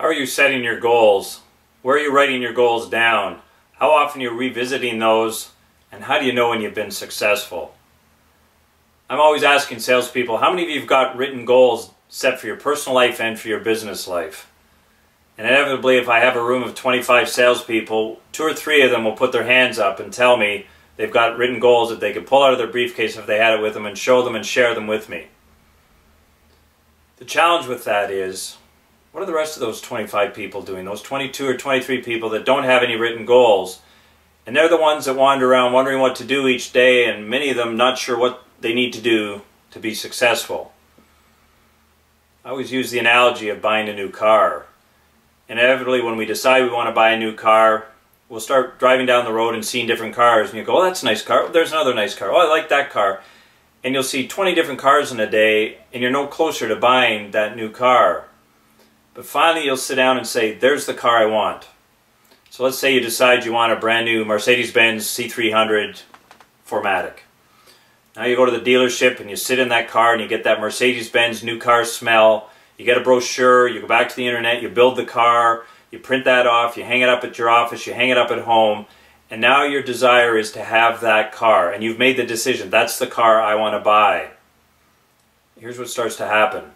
are you setting your goals? Where are you writing your goals down? How often are you revisiting those? And how do you know when you've been successful? I'm always asking salespeople, how many of you have got written goals set for your personal life and for your business life? And inevitably, if I have a room of 25 salespeople, 2 or 3 of them will put their hands up and tell me they've got written goals that they could pull out of their briefcase if they had it with them and show them and share them with me. The challenge with that is, what are the rest of those 25 people doing? Those 22 or 23 people that don't have any written goals. And they're the ones that wander around wondering what to do each day, and many of them not sure what they need to do to be successful. I always use the analogy of buying a new car. Inevitably, when we decide we want to buy a new car, we'll start driving down the road and seeing different cars. And you go, oh, that's a nice car. Oh, there's another nice car. Oh, I like that car. And you'll see 20 different cars in a day, and you're no closer to buying that new car. But finally, you'll sit down and say, there's the car I want. So let's say you decide you want a brand new Mercedes-Benz C300 4MATIC. Now you go to the dealership and you sit in that car and you get that Mercedes-Benz new car smell. You get a brochure, you go back to the internet, you build the car, you print that off, you hang it up at your office, you hang it up at home, and now your desire is to have that car. And you've made the decision, that's the car I want to buy. Here's what starts to happen.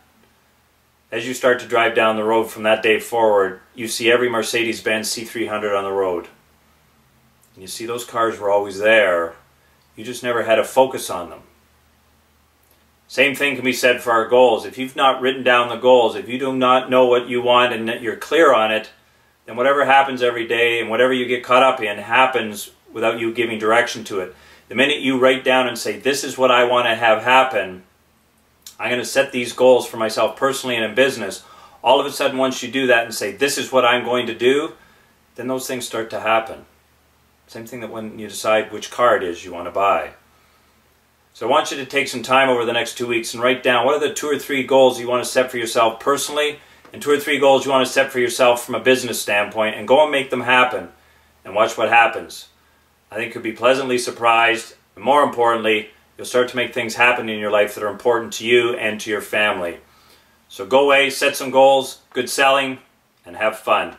As you start to drive down the road from that day forward, you see every Mercedes-Benz C300 on the road. And you see those cars were always there. You just never had a focus on them. Same thing can be said for our goals. If you've not written down the goals, if you do not know what you want and that you're clear on it, then whatever happens every day and whatever you get caught up in happens without you giving direction to it. The minute you write down and say, this is what I want to have happen, I'm going to set these goals for myself personally and in business. All of a sudden, once you do that and say, this is what I'm going to do, then those things start to happen. Same thing that when you decide which car it is you want to buy. So I want you to take some time over the next 2 weeks and write down what are the 2 or 3 goals you want to set for yourself personally and 2 or 3 goals you want to set for yourself from a business standpoint, and go and make them happen and watch what happens. I think you'll be pleasantly surprised, and more importantly, you'll start to make things happen in your life that are important to you and to your family. So go away, set some goals, good selling, and have fun.